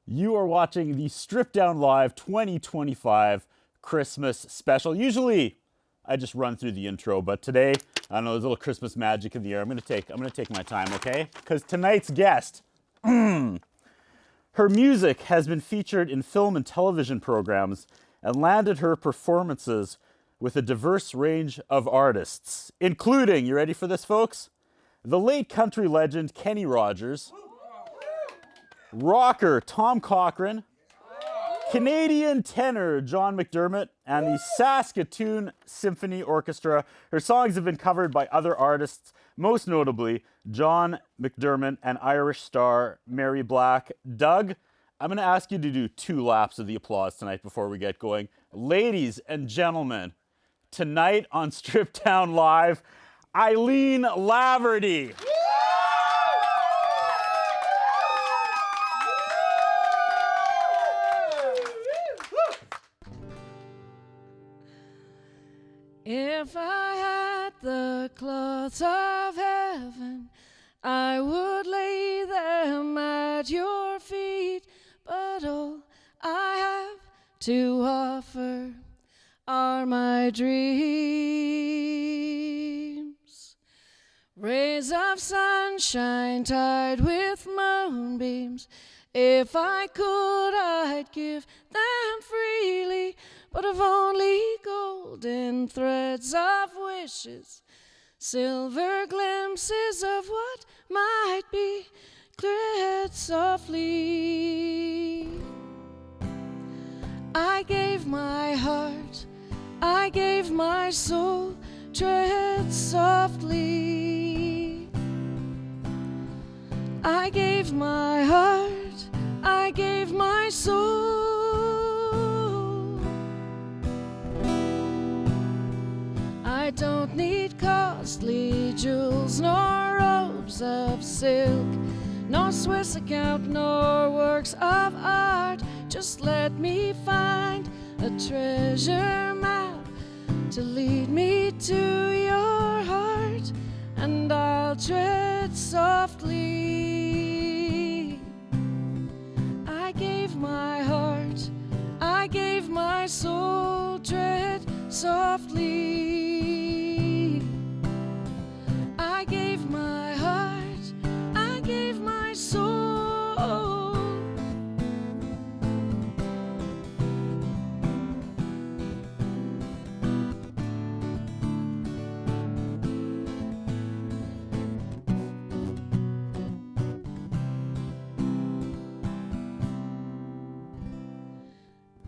You are watching the Stripped Down Live 2025 Christmas special. Usually, I just run through the intro, but today, I don't know, there's a little Christmas magic in the air. I'm gonna take my time, okay? Because tonight's guest, her music has been featured in film and television programs and landed her performances with a diverse range of artists, including, you ready for this, folks? The late country legend Kenny Rogers, rocker Tom Cochrane, Canadian tenor John McDermott, and the Saskatoon Symphony Orchestra. Her songs have been covered by other artists, most notably John McDermott and Irish star Mary Black. Doug, I'm going to ask you to do 2 laps of the applause tonight before we get going. Ladies and gentlemen, tonight on Stripped Down Live, Eileen Laverty. If I had the cloths of heaven, I would lay them at your feet, but all I have to offer are my dreams. Rays of sunshine tied with moonbeams. If I could, I'd give them freely, but of only golden threads of wishes, silver glimpses of what might be, tread softly. I gave my heart, I gave my soul, tread softly. I gave my heart, I gave my soul. I don't need costly jewels nor robes of silk, nor Swiss account nor works of art. Just let me find a treasure map to lead me to your heart, and I'll tread softly. I gave my heart, I gave my soul, tread softly. I gave my heart, I gave my soul.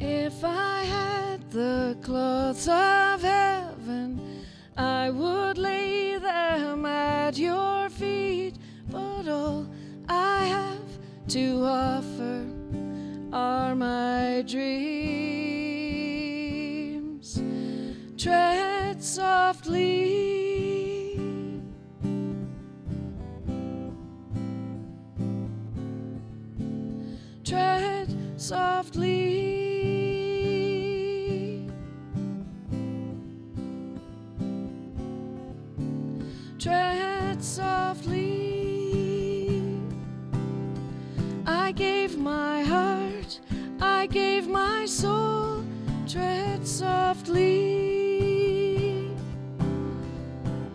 If I had the cloths of heaven, I would lay them at your feet, but all I have to offer are my dreams. Tread softly. Tread softly. Tread softly. I gave my heart, I gave my soul, tread softly.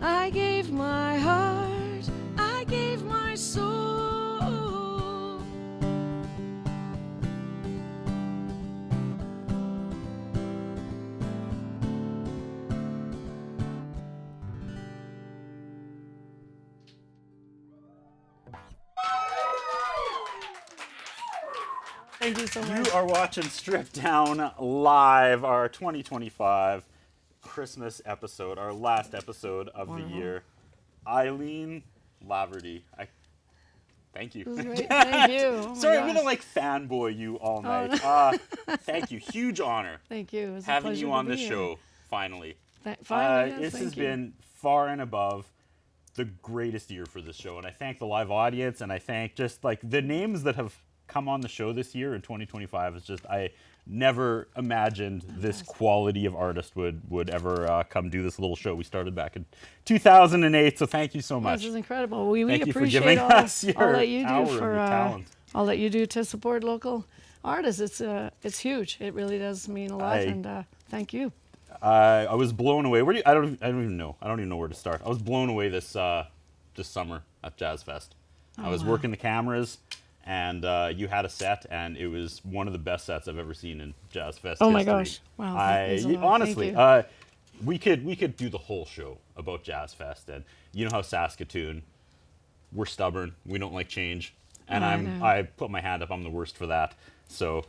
I gave my heart, I gave my soul. Thank you so much. You are watching Stripped Down Live, our 2025 Christmas episode, our last episode of the year. Eileen Laverty. Thank you. It was great. Thank you. Oh my Sorry, I'm gosh. gonna like fanboy you all night. no. Thank you. Huge honor Thank you. It was a having pleasure you to on be this here. show. Finally, Finally, yes, this thank has you. been far and above the greatest year for this show, and I thank the live audience, and I thank just like the names that have come on the show this year in 2025. It's just I never imagined this quality of artist would ever come do this little show. We started back in 2008, so thank you so much. This is incredible. We Thank you for appreciate giving all us all your that you hour do of your talent. all that you do to support local artists. It's huge. It really does mean a lot, and thank you. I was blown away. I don't even know. I don't even know where to start. I was blown away this summer at Jazz Fest. I was working the cameras, and you had a set, and it was one of the best sets I've ever seen in Jazz Fest history. My gosh! Wow. Honestly, thank you. we could do the whole show about Jazz Fest, and you know how Saskatoon, we're stubborn. We don't like change, and I put my hand up. I'm the worst for that. So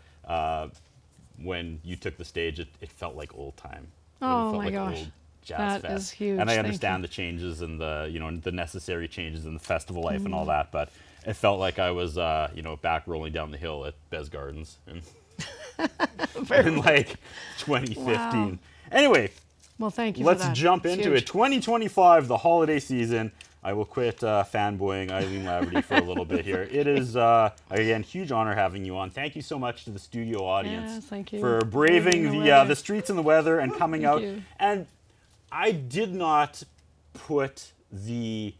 when you took the stage, it felt like old time. Oh felt my like gosh. Old Jazz That Fest. is huge. And I Thank understand you. the changes and the necessary changes in the festival life and all that, but it felt like I was back rolling down the hill at Bez Gardens in like 2015. Wow. Anyway, Well, thank you. let's for that. jump It's into huge. it. 2025, the holiday season. I will quit fanboying Eileen Laverty for a little bit here. It is, again, huge honor having you on. Thank you so much to the studio audience Yeah, thank you. for braving the weather. streets and the weather and coming out. you. And I did not put the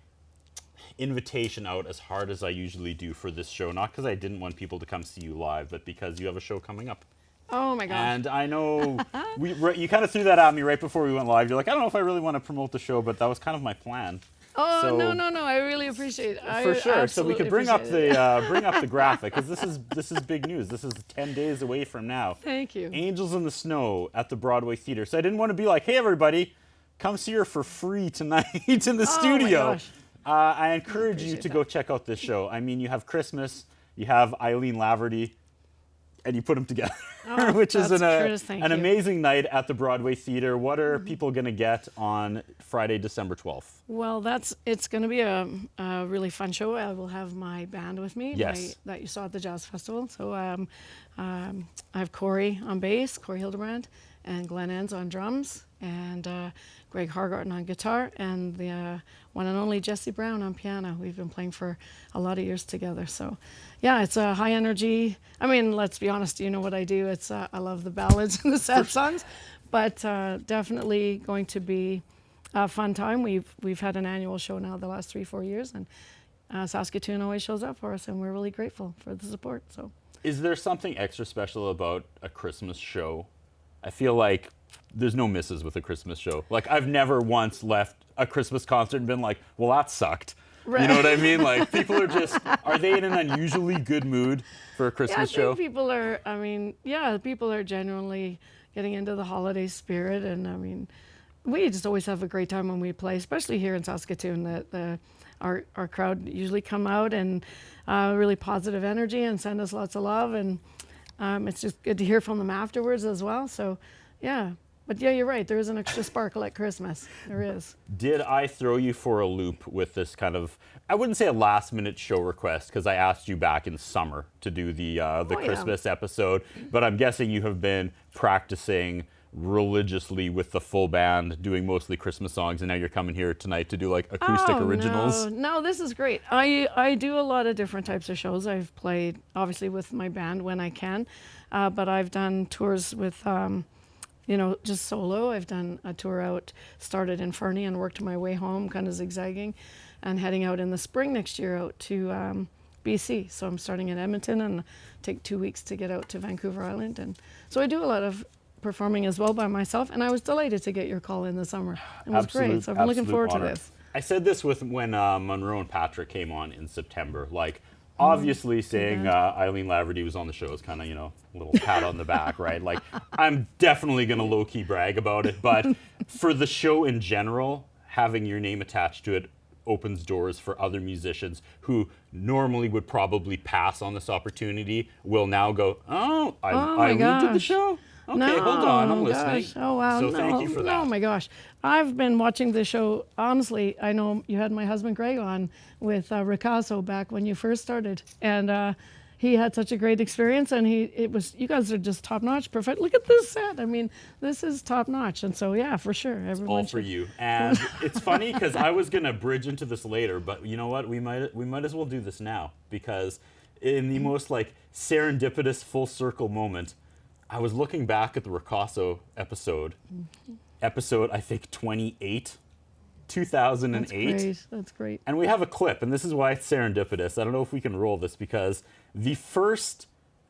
invitation out as hard as I usually do for this show, not because I didn't want people to come see you live, but because you have a show coming up. Oh my gosh. And I know you kind of threw that at me right before we went live. You're like, I don't know if I really want to promote the show, but that was kind of my plan. Oh, so- no! I really appreciate it. For sure. So we could bring up appreciate it. the graphic, because this is big news. This is 10 days away from now. Thank you. Angels in the Snow at the Broadway Theater. So I didn't want to be like, hey everybody, come see her for free tonight in the studio. My gosh. I encourage you appreciate to that. go check out this show. I mean, you have Christmas, you have Eileen Laverty, and you put them together, Oh, which is that's Curtis, thank an you. amazing night at the Broadway Theater. What are people going to get on Friday, December 12th? Well, it's going to be a really fun show. I will have my band with me. Yes. That you saw at the Jazz Festival. So I have Corey on bass, Corey Hildebrand, and Glenn Enns on drums, and Greg Hargarten on guitar, and the one and only Jesse Brown on piano. We've been playing for a lot of years together. So yeah, it's a high energy. I mean, let's be honest, you know what I do. It's I love the ballads and the sad songs, but definitely going to be a fun time. We've had an annual show now the last 3-4 years, and Saskatoon always shows up for us, and we're really grateful for the support. So Is there something extra special about a Christmas show? I feel like there's no misses with a Christmas show. Like, I've never once left a Christmas concert and been like, well, that sucked. Right. You know what I mean? Like, people are just, are they in an unusually good mood for a yeah, I Christmas think show? people are. I mean, yeah, people are genuinely getting into the holiday spirit, and I mean, we just always have a great time when we play, especially here in Saskatoon. Our crowd usually come out and really positive energy and send us lots of love, and it's just good to hear from them afterwards as well. So, yeah. But yeah, you're right. There is an extra sparkle at Christmas. There is. Did I throw you for a loop with this kind of, I wouldn't say a last minute show request, because I asked you back in summer to do the yeah. Christmas episode, but I'm guessing you have been practicing religiously with the full band, doing mostly Christmas songs, and now you're coming here tonight to do like acoustic originals. No, this is great. I do a lot of different types of shows. I've played obviously with my band when I can, but I've done tours with just solo. I've done a tour out, started in Fernie and worked my way home, kind of zigzagging, and heading out in the spring next year out to BC. So I'm starting in Edmonton and take 2 weeks to get out to Vancouver Island. And so I do a lot of performing as well by myself, and I was delated to get your call in the summer. It was great, so I've been looking Absolute forward honor. to this. I said this when Monroe and Patrick came on in September. Like, obviously saying Eileen Laverty was on the show is kind of, a little pat on the back, right? Like, I'm definitely going to low-key brag about it, but for the show in general, having your name attached to it opens doors for other musicians who normally would probably pass on this opportunity, will now go, Eileen did the gosh. show? Okay, No, hold on, I'm listening. gosh. Oh, wow. So no, thank you for that. Oh, my gosh. I've been watching the show. Honestly, I know you had my husband Greg on with Ricasso back when you first started. And he had such a great experience. And you guys are just top notch. Perfect. Look at this set. I mean, this is top notch. And so, yeah, for sure. Everyone All for you. And it's funny because I was going to bridge into this later, but you know what? We might as well do this now, because in the most like serendipitous full circle moment, I was looking back at the Ricasso episode, I think 28, 2008. That's great. And we have a clip, and this is why it's serendipitous. I don't know if we can roll this, because the first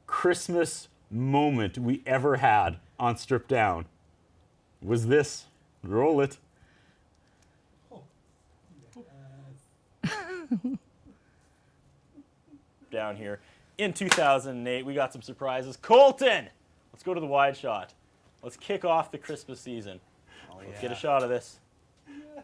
Christmas moment we ever had on Strip Down was this. Roll it. Down here in 2008, we got some surprises. Colton, let's go to the wide shot. Let's kick off the Christmas season. Let's get a shot of this.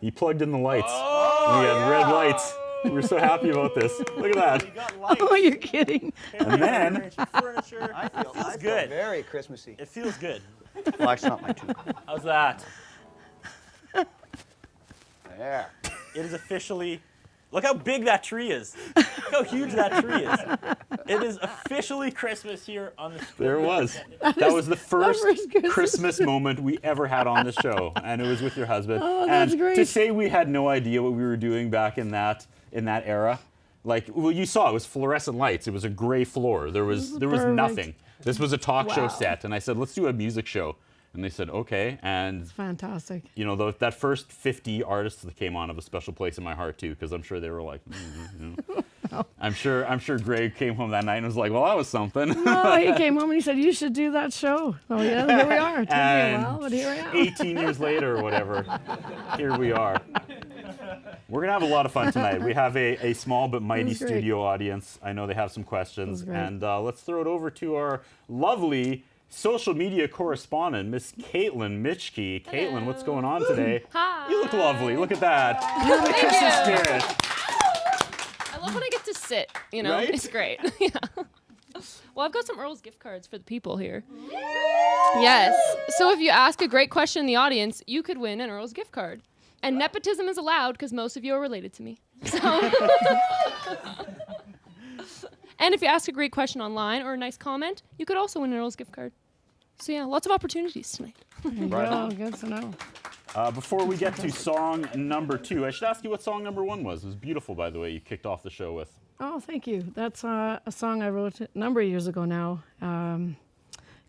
He plugged in the lights. We had red lights. We were so happy about this. Look at that. You got lights. Oh, you're kidding. And then Furniture. I feel good. very Christmassy. it feels good. Well, that's not my tune. How's that? There. It is officially. Look how big that tree is. Look how huge that tree is. It is officially Christmas here on the Strip. There it was. That was the first Christmas moment we ever had on the show, and it was with your husband. Oh, and that's great. to say we had no idea what we were doing back in that era, like, well, you saw it was fluorescent lights. It was a gray floor. There was perfect. nothing. This was a talk show Wow. set, and I said, let's do a music show. And they said, okay. And Fantastic. you know, that first 50 artists that came on have a special place in my heart too, because I'm sure they were like, I'm sure Greg came home that night and was like, well, that was something. No, he came home and he said, you should do that show. Oh, yeah, here we are. It took me a And while, but here we are. 18 years later or whatever, here we are. We're gonna have a lot of fun tonight. We have a small but mighty was great. studio audience. I know they have some questions, great. and let's throw it over to our lovely social media correspondent, Miss Caitlin Mitchkey. Caitlin, what's going on today? Hi. You look lovely. Look at that. You're the Christmas spirit. I love when I get to sit, you know? Right? It's great. Yeah. Well, I've got some Earl's gift cards for the people here. Yes. So if you ask a great question in the audience, you could win an Earl's gift card. And nepotism is allowed because most of you are related to me. So. And if you ask a great question online or a nice comment, you could also win an Earl's gift card. So yeah, lots of opportunities tonight. There you Right go. on. Good to know. Before we get to song number 2, I should ask you what song number 1 was. It was beautiful, by the way, you kicked off the show with. Oh, thank you. That's a song I wrote a number of years ago now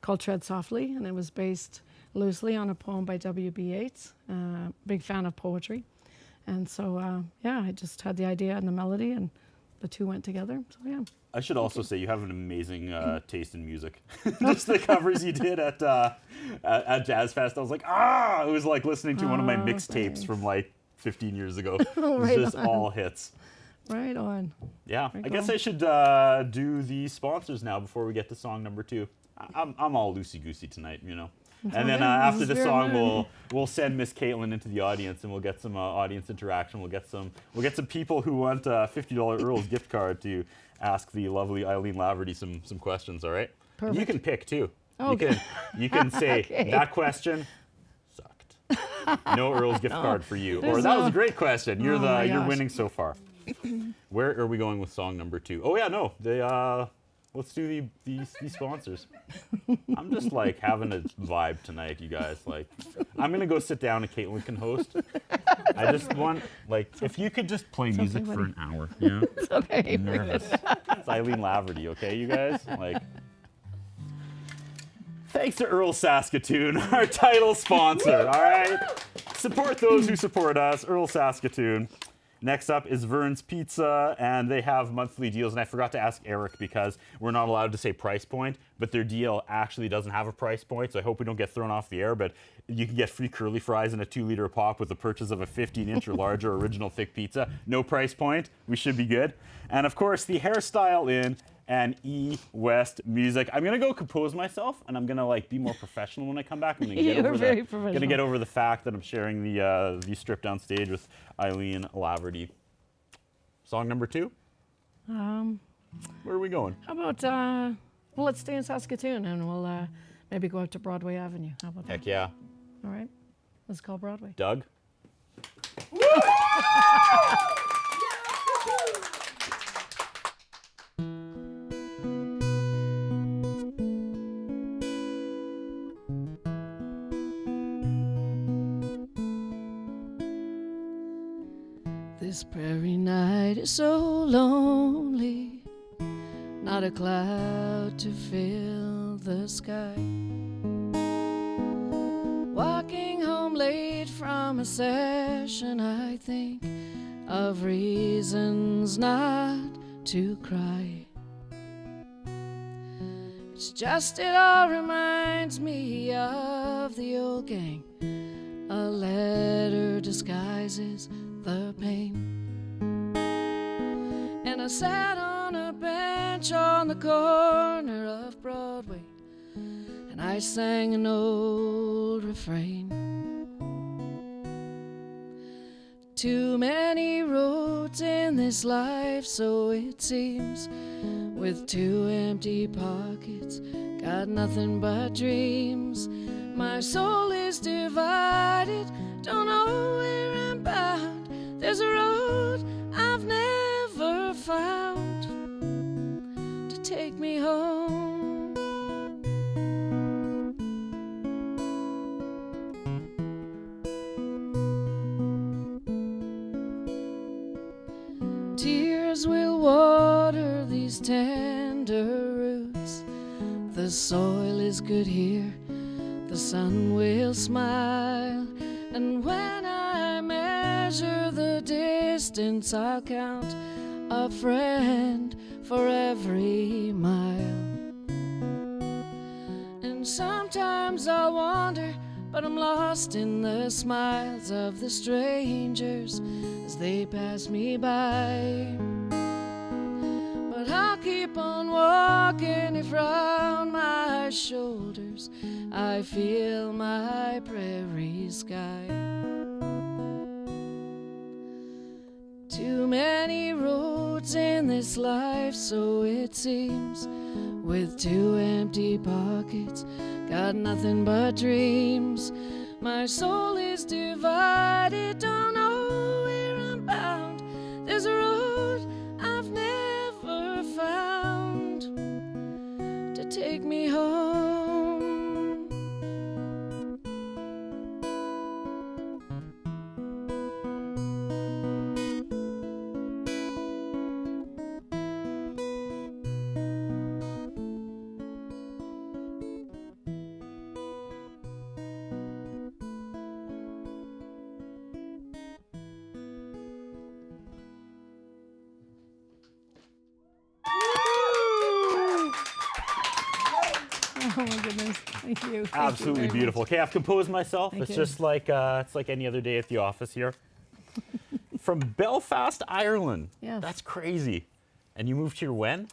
called Tread Softly, and it was based loosely on a poem by W.B. Yeats. Big fan of poetry. And so, yeah, I just had the idea and the melody, and the two went together. So, yeah. I should also say you have an amazing taste in music. Just the covers you did at Jazz Fest, I was like, it was like listening to one of my mixtapes thanks. from like 15 years ago. It was Right just on. all hits. Right on. Yeah, Very I guess cool. I should do the sponsors now before we get to song number 2. I'm all loosey-goosey tonight, you know. And then okay. after This the is song, very we'll send Miss Caitlin into the audience, and we'll get some audience interaction. We'll get some people who want a $50 Earl's gift card to ask the lovely Eileen Laverty some questions. All right. And you Perfect. can pick too. Okay. You can say Okay. that question sucked. No Earl's gift card for you, or There's that was no- a great question. You're Oh my you're gosh. winning so far. Where are we going with song number 2? Oh yeah, no, let's do the sponsors. I'm just like having a vibe tonight, you guys. Like, I'm gonna go sit down and Caitlin can host. I just want, like, if you could just play music okay, for buddy. an hour. Yeah. It's okay. I'm nervous. It's Eileen Laverty, okay, you guys? Like, thanks to Earl Saskatoon, our title sponsor. All right, support those who support us. Earl Saskatoon. Next up is Vern's Pizza, and they have monthly deals. And I forgot to ask Eric because we're not allowed to say price point, but their deal actually doesn't have a price point, so I hope we don't get thrown off the air. But you can get free curly fries and a 2-liter pop with the purchase of a 15-inch or larger original thick pizza. No price point. We should be good. And of course, the Hairstyle Inn and E West Music. I'm gonna go compose myself, and I'm gonna like be more professional when I come back. I'm gonna get You're over very the professional. gonna get over the fact that I'm sharing the strip down stage with Eileen Laverty. Song number 2. Where are we going? How about, well, let's stay in Saskatoon and we'll maybe go out to Broadway Avenue. How about that? Heck yeah, All right. Let's call Broadway. Doug. This prairie night is so lonely, not a cloud to fill the sky. Walking home late from a session, I think of reasons not to cry. It's just it all reminds me of the old gang. A letter disguises the pain. And I sat on a bench on the corner of Broadway, and I sang an old refrain. Too many roads in this life, so it seems, with 2 empty pockets, got nothing but dreams. My soul is divided, don't know where I'm bound. There's a road I've never found to take me home. Tears will water these tender roots. The soil is good here, the sun will smile. And when I measure the distance, I'll count a friend for every mile. And sometimes I'll wander, but I'm lost in the smiles of the strangers as they pass me by. But I'll keep on walking if round my shoulders I feel my prairie sky. Too many roads in this life, so it seems, with 2 empty pockets, got nothing but dreams. My soul is divided, don't know where I'm bound. There's a road I've never found to take me home. Oh my goodness, thank you. Thank Absolutely you very beautiful. Okay, I've composed myself. Thank It's you. just like it's like any other day at the office here. From Belfast, Ireland. Yes. That's crazy. And you moved here when?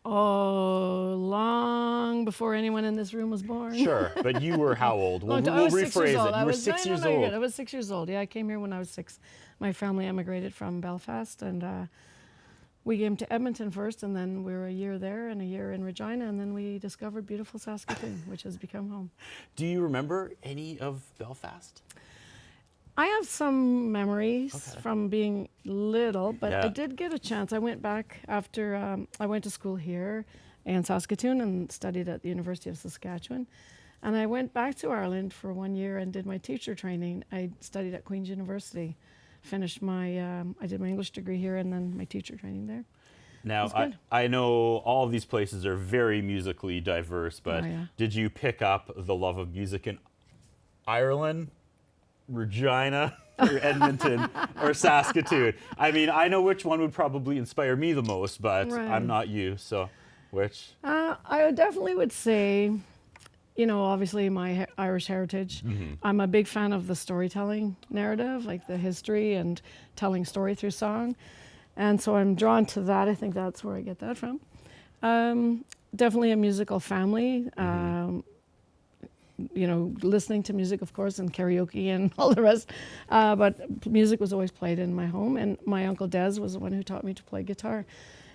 Oh, long before anyone in this room was born. Sure, but you were how old? We'll, I we'll was rephrase 6 years old. it. I You were was 6 no, years no, you're old. good. I was 6 years old. Yeah, I came here when I was 6. My family emigrated from Belfast, and we came to Edmonton first, and then we were a year there and a year in Regina, and then we discovered beautiful Saskatoon, which has become home. Do you remember any of Belfast? I have some memories Okay. from being little, but Yeah. I did get a chance. I went back after I went to school here in Saskatoon and studied at the University of Saskatchewan. And I went back to Ireland for 1 year and did my teacher training. I studied at Queen's University, finished my, I did my English degree here and then my teacher training there. Now, That's good. I know all of these places are very musically diverse, but Oh, yeah. did you pick up the love of music in Ireland, Regina, or Edmonton, or Saskatoon? I mean, I know which one would probably inspire me the most, but Right. I'm not you, so which? I definitely would say, you know, obviously my Irish heritage. I'm a big fan of the storytelling narrative, like the history and telling story through song. And so I'm drawn to that. I think that's where I get that from. Definitely a musical family. You know, listening to music, of course, and karaoke and all the rest. But music was always played in my home. And my Uncle Des was the one who taught me to play guitar.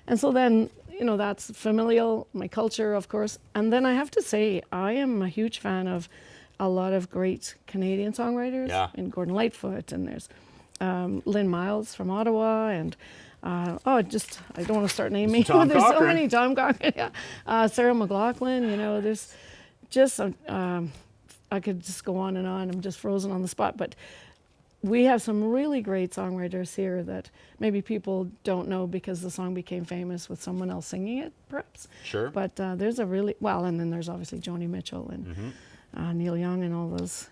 And so then, you know, that's familial, my culture, of course. And then I have to say, I am a huge fan of a lot of great Canadian songwriters. Yeah. And Gordon Lightfoot, and there's Lynn Miles from Ottawa, and I don't want to start naming. Tom There's so Cochrane. many. Tom Cochrane, yeah. Sarah McLachlan, you know, there's just, I could just go on and on. I'm just frozen on the spot. But we have some really great songwriters here that maybe people don't know because the song became famous with someone else singing it, perhaps. Sure. But there's a really, well, and then there's obviously Joni Mitchell and Neil Young and all those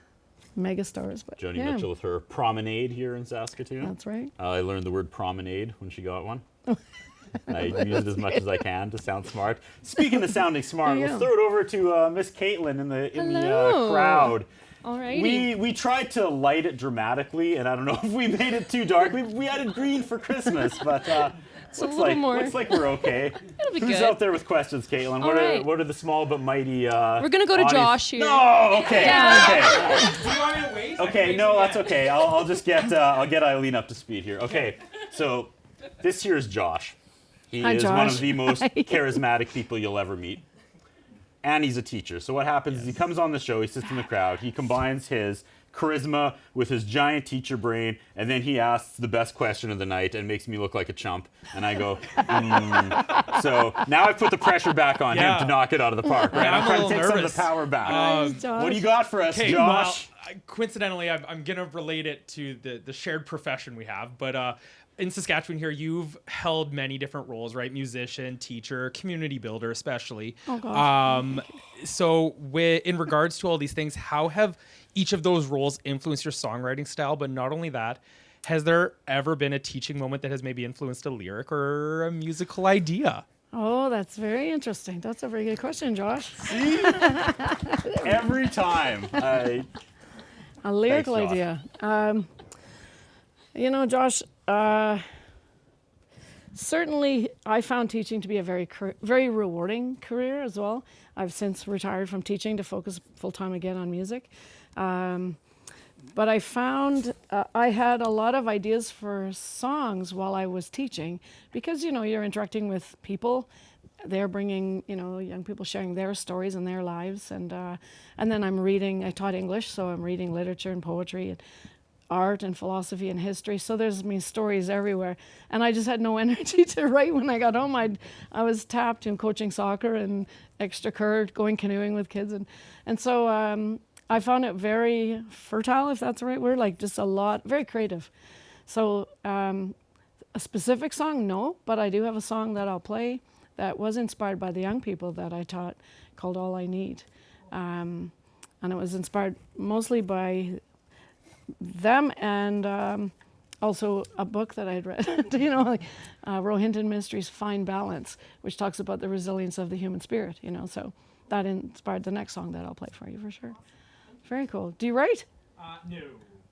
megastars. But Joni yeah, Mitchell with her promenade here in Saskatoon. That's right. I learned the word promenade when she got one. And I use it as much as I can to sound smart. Speaking of sounding smart, There you let's go. throw it over to Miss Caitlin in the Hello. crowd. Alrighty. We tried to light it dramatically, and I don't know if we made it too dark. We added green for Christmas, but a little more. looks like we're okay. It'll be Who's good. out there with questions, Caitlin? All right. What are the small but mighty? We're gonna go to audience- Josh here. No, okay, Yeah. okay. Do you want me to wait? Okay, no, that's okay. I'll just get Eileen up to speed here. Okay, so this here is Josh. He Hi, is one Josh. of the most charismatic people you'll ever meet, and he's a teacher. So what happens is he comes on the show, he sits in the crowd, he combines his charisma with his giant teacher brain, and then he asks the best question of the night and makes me look like a chump. And I go, So now I've put the pressure back on him Yeah. to knock it out of the park, right? Yeah, I'm I'm a trying to little take some of nervous. the power back. Nice, Josh. What do you got for us, Okay, Josh? well, coincidentally, I'm going to relate it to the shared profession we have. But in Saskatchewan here, you've held many different roles, right? Musician, teacher, community builder, especially. Oh, gosh. So in regards to all these things, how have each of those roles influenced your songwriting style? But not only that, has there ever been a teaching moment that has maybe influenced a lyric or a musical idea? Oh, that's very interesting. That's a very good question, Josh. Every time. A lyrical Thanks, idea. Josh, certainly I found teaching to be a very rewarding career as well. I've since retired from teaching to focus full-time again on music. But I found I had a lot of ideas for songs while I was teaching because, you're interacting with people. They're bringing, young people sharing their stories and their lives. And then I'm reading, I taught English, so I'm reading literature and poetry and art and philosophy and history. So there's stories everywhere. And I just had no energy to write when I got home. I was tapped in coaching soccer and extracurricular, going canoeing with kids. And so I found it very fertile, if that's the right word, like just a lot, very creative. So a specific song, no, but I do have a song that I'll play that was inspired by the young people that I taught called All I Need. And it was inspired mostly by them and also a book that I'd read, Rohinton Ministries' Fine Balance, which talks about the resilience of the human spirit, so that inspired the next song that I'll play for you for sure. Very cool. Do you write? No.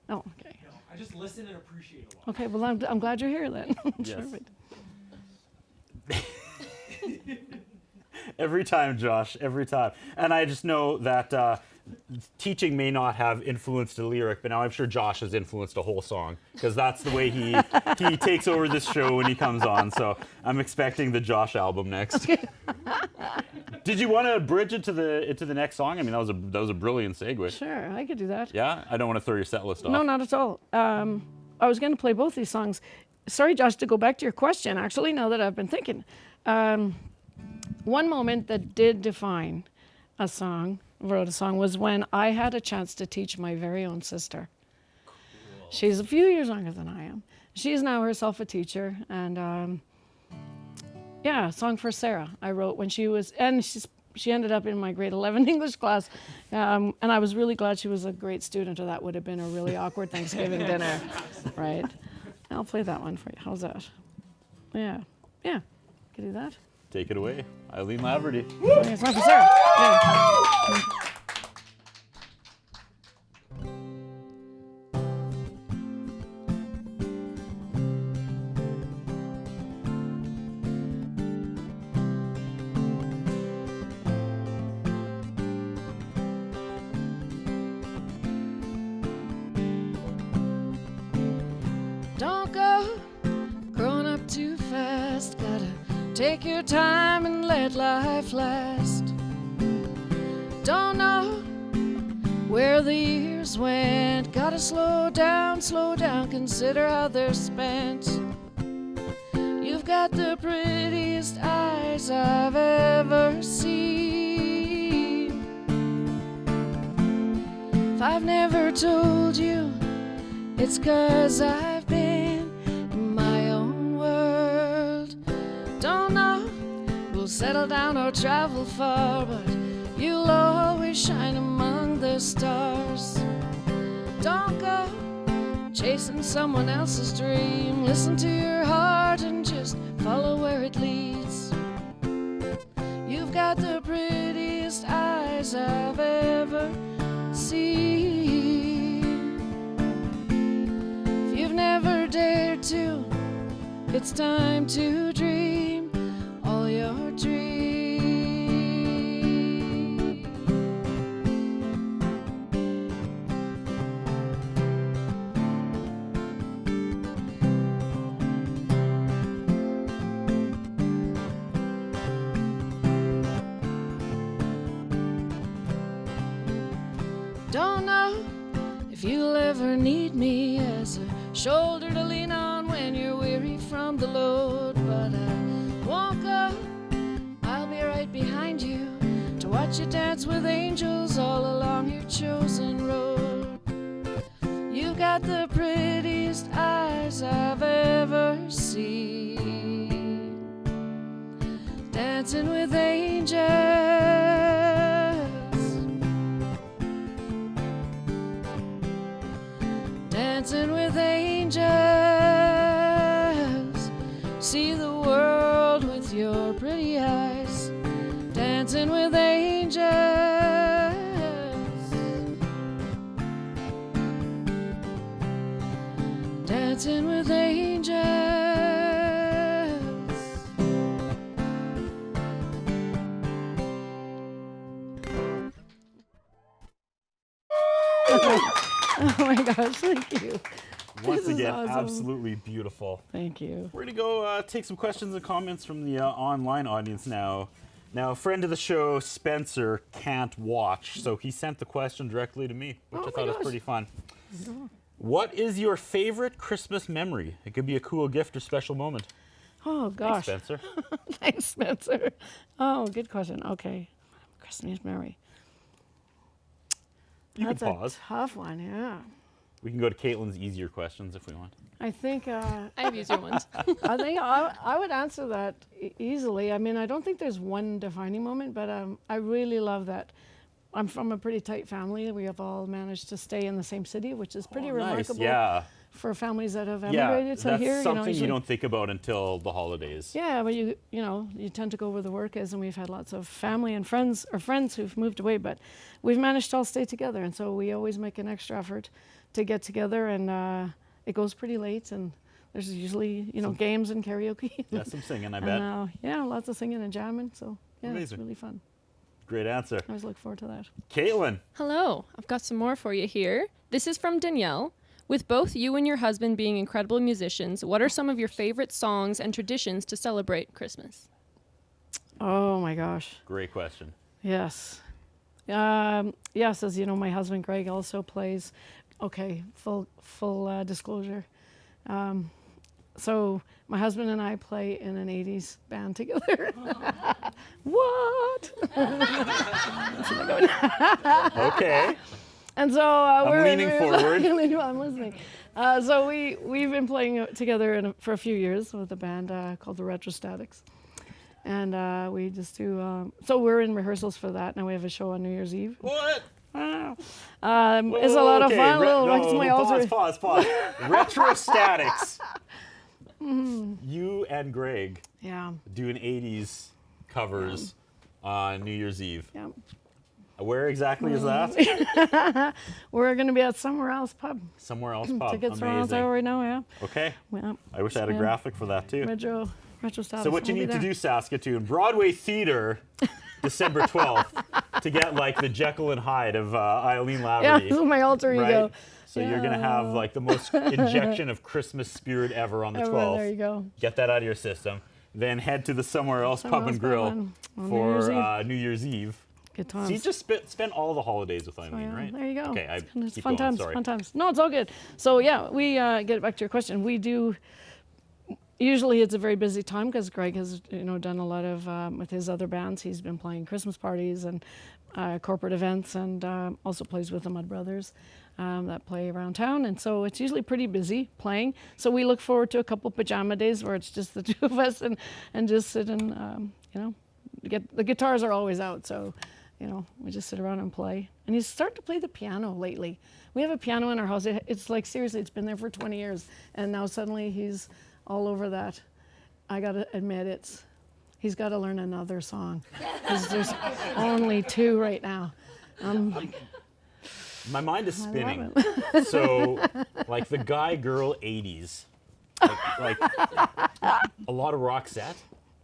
Oh, okay. No. I just listen and appreciate a lot. Okay, well, I'm glad you're here then. Yes. Perfect. Every time, Josh, every time. And I just know that teaching may not have influenced a lyric, but now I'm sure Josh has influenced a whole song because that's the way he takes over this show when he comes on. So I'm expecting the Josh album next. Did you want to bridge it into the next song? I mean, that was a brilliant segue. Sure, I could do that. Yeah, I don't want to throw your set list off. No, not at all. I was going to play both these songs. Sorry, Josh, to go back to your question, actually, now that I've been thinking. One moment that did define wrote a song, was when I had a chance to teach my very own sister. Cool. She's a few years younger than I am. She's now herself a teacher, and a song for Sarah I wrote when she was, and she ended up in my grade 11 English class, and I was really glad she was a great student, or that would have been a really awkward Thanksgiving dinner, right? I'll play that one for you. How's that? Yeah, can do that. Take it away, Eileen Laverty. Okay, it's not for Sarah. Yeah. Don't go growing up too fast. Gotta take your time and let life last. Don't know where the years went. Gotta slow down, consider how they're spent. You've got the prettiest eyes I've ever seen. If I've never told you, it's 'cause I've been in my own world. Don't know if we'll settle down or travel far, but you'll always shine among the stars. Don't go chasing someone else's dream. Listen to your heart and just follow where it leads. You've got the prettiest eyes I've ever seen. If you've never dared to, it's time to dream all your dreams. Don't know if you'll ever need me as a shoulder to lean on when you're weary from the load, but I won't go. I'll be right behind you to watch you dance with angels all along your chosen road. You got the prettiest eyes I've ever seen, dancing with angels. Dancing with angels, see the world with your pretty eyes. Dancing with angels, dancing with angels. Oh my gosh, thank you. Once This is again, awesome. absolutely beautiful. Thank you. We're going to go take some questions and comments from the online audience now. Now, a friend of the show, Spencer, can't watch, so he sent the question directly to me, which Oh I my thought was gosh. pretty fun. What is your favorite Christmas memory? It could be a cool gift or special moment. Oh gosh. Thanks, Spencer. Thanks, Spencer. Oh, good question. Okay. Christmas memory. You That's can pause. a tough one, yeah. We can go to Caitlin's easier questions if we want. I think I have easier ones. I would answer that easily. I mean, I don't think there's one defining moment, but I really love that. I'm from a pretty tight family. We have all managed to stay in the same city, which is pretty Nice, remarkable yeah. for families that have Yeah, emigrated. So that's here, something you usually- don't think about until the holidays. Yeah, but you tend to go where the work is, and we've had lots of family and friends who've moved away, but we've managed to all stay together, and so we always make an extra effort to get together, and it goes pretty late, and there's usually games and karaoke. Yeah, some singing, I And, bet. yeah, lots of singing and jamming, so yeah, it's Amazing. really fun. Great answer. I always look forward to that. Caitlin. Hello, I've got some more for you here. This is from Danielle. With both you and your husband being incredible musicians, what are some of your favorite songs and traditions to celebrate Christmas? Oh my gosh. Great question. Yes. Yes, as you know, my husband Greg also plays. Okay, full disclosure. So my husband and I play in an 80s band together. What? Okay. And so I'm leaning forward. I'm listening. So we've been playing together for a few years with a band called the Retrostatics. And we just do, so we're in rehearsals for that. Now we have a show on New Year's Eve. What? It's a lot of fun. Next to my altar. Pause. Retrostatics. You and Greg Yeah, doing 80s covers on New Year's Eve. yeah. Where exactly is that? We're going to be at Somewhere Else Pub. Somewhere else pub. Tickets are on sale Amazing. right now, yeah. Okay. Yeah. I wish I had a Yeah. graphic for that too. Retrostatics. So what you will be need to there. do, Saskatoon, Broadway Theatre, December 12th, to get like the Jekyll and Hyde of Eileen Yeah, Laverty. this is my alter right? ego. So you're gonna have like the most injection of Christmas spirit ever on the 12th. There you go. Get that out of your system. Then head to the Somewhere Else Somewhere Pub Else and Pub Grill on New for Year's Eve. New Year's Eve. Good times. So you just spend all the holidays with Eileen, Oh, yeah, right? there you go. Okay, It's keep fun going, times, sorry. fun times. No, it's all good. So yeah, we get back to your question. We do. Usually, it's a very busy time because Greg has done a lot of with his other bands. He's been playing Christmas parties and corporate events, and also plays with the Mud Brothers that play around town. And so it's usually pretty busy playing. So we look forward to a couple pajama days where it's just the two of us and just sit and the guitars are always out. So. We just sit around and play. And he's started to play the piano lately. We have a piano in our house. It's like, seriously, it's been there for 20 years. And now suddenly he's all over that. I got to admit, he's got to learn another song. 'Cause there's only 2 right now. I'm like, My mind is I love spinning. it. So, like the guy girl 80s, like a lot of Roxette.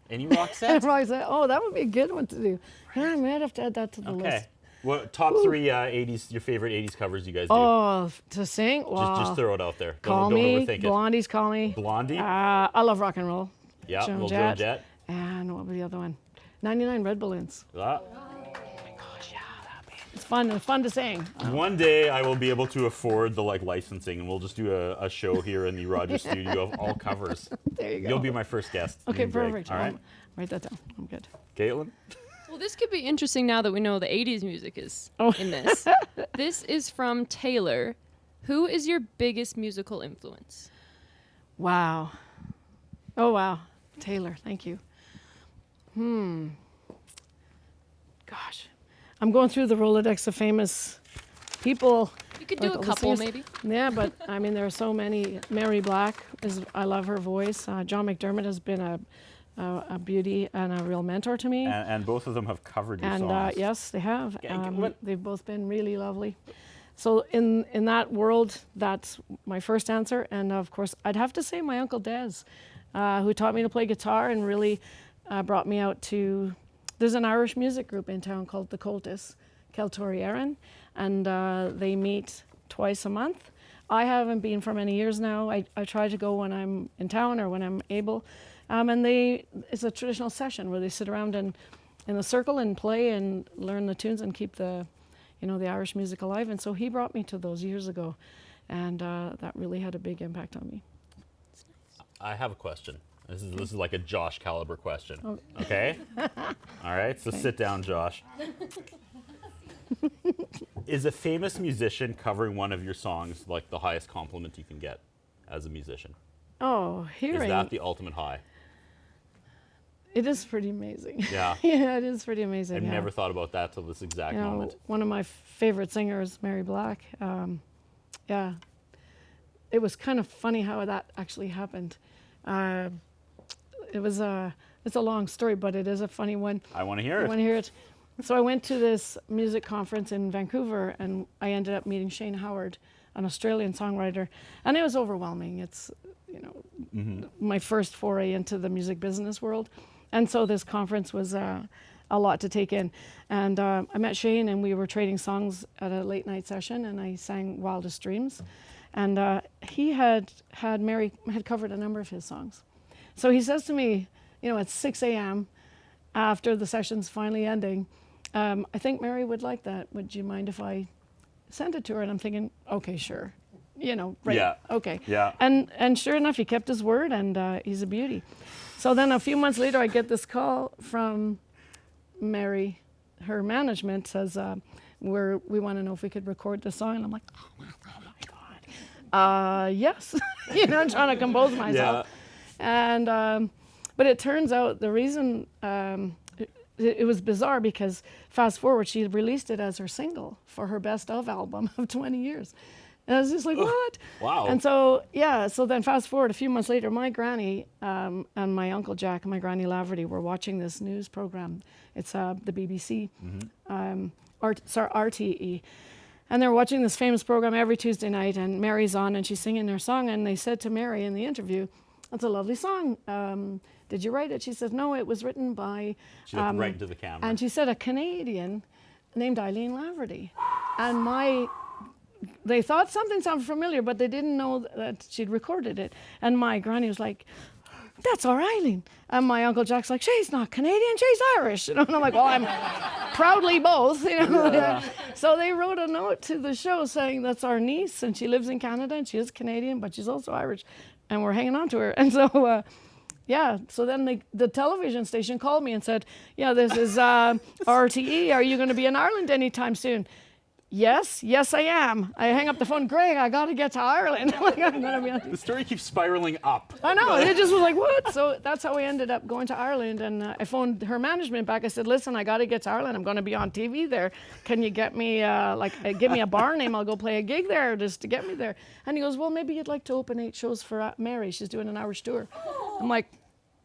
Any Roxette? Right, oh, that would be a good one to do. Yeah, I might have to add that to the Okay. list. What top 3 80s? Your favorite 80s covers you guys do? Oh, to sing? Wow. Just throw it out there. Call don't Me, overthink it. Blondie's Call Me. Blondie. I love rock and roll. Yeah. Joan Little Jett. Joan Jett. And what was the other one? 99 Red Balloons. Ah. It's fun to sing. One day I will be able to afford the licensing, and we'll just do a show here in the Rogers studio of all covers. There you go. You'll be my first guest. Okay, you and Greg. perfect. All right, I'll write that down. I'm good. Caitlin. Well, this could be interesting now that we know the 80s music is Oh. in this. This is from Taylor. Who is your biggest musical influence? Wow. Oh, wow. Taylor, thank you. Gosh. I'm going through the Rolodex of famous people. You could do Like a all the couple, singers. maybe. Yeah, but I mean, there are so many. Mary Black I love her voice. John McDermott has been a beauty and a real mentor to me. And both of them have covered your And songs. yes, they have. what- They've both been really lovely. So in that world, that's my first answer. And of course, I'd have to say my Uncle Des, who taught me to play guitar and really brought me out to. There's an Irish music group in town called the Cultus, Keltori Erin, and they meet twice a month. I haven't been for many years now. I try to go when I'm in town or when I'm able. And it's a traditional session where they sit around in a circle and play and learn the tunes and keep the Irish music alive. And so he brought me to those years ago, and that really had a big impact on me. I have a question. This is like a Josh caliber question. Okay? All right, so sit down, Josh. Is a famous musician covering one of your songs like the highest compliment you can get as a musician? Oh, Is hearing that the ultimate high? it is pretty amazing. Yeah. Yeah, it is pretty amazing. I've yeah. never thought about that till this exact You know, moment. one of my favorite singers, Mary Black. Yeah, it was kind of funny how that actually happened. It's a long story, but it is a funny one. I want to hear You it. want to hear it? So I went to this music conference in Vancouver, and I ended up meeting Shane Howard, an Australian songwriter, and it was overwhelming. It's my first foray into the music business world, and so this conference was a lot to take in. And I met Shane, and we were trading songs at a late night session, and I sang Wildest Dreams, and he had Mary had covered a number of his songs. So he says to me, at 6 a.m. after the session's finally ending, I think Mary would like that. Would you mind if I sent it to her? And I'm thinking, okay, sure. Right. Yeah. Okay. Yeah. And sure enough, he kept his word, and he's a beauty. So then a few months later, I get this call from Mary. Her management says, we want to know if we could record the song. And I'm like, oh my God. Yes. I'm trying to compose myself. And but it turns out the reason it was bizarre because fast forward, she had released it as her single for her best of album of 20 years. And I was just like, what? Wow. And so, so then fast forward a few months later, my granny and my uncle Jack and my granny Laverty were watching this news program. It's the BBC, RTE. And they're watching this famous program every Tuesday night, and Mary's on, and she's singing her song. And they said to Mary in the interview, "That's a lovely song. Did you write it?" She says, "No, it was written by..." She looked right into the camera. And she said, "A Canadian named Eileen Laverty." And they thought something sounded familiar, but they didn't know that she'd recorded it. And my granny was like, "That's our Eileen." And my Uncle Jack's like, "She's not Canadian, she's Irish." And I'm like, "Well, I'm proudly both." So they wrote a note to the show saying that's our niece, and she lives in Canada, and she is Canadian, but she's also Irish, and we're hanging on to her. And so, so then the television station called me and said, "Yeah, this is RTE. Are you going to be in Ireland anytime soon?" Yes, I am. I hang up the phone. "Greg, I got to get to Ireland." Like, I'm gonna be on The story keeps spiraling up. I know. It just was like, what? So that's how we ended up going to Ireland. And I phoned her management back. I said, "Listen, I got to get to Ireland. I'm going to be on TV there. Can you get me, give me a bar name? I'll go play a gig there just to get me there." And he goes, "Well, maybe you'd like to open 8 shows for Mary. She's doing an Irish tour." I'm like,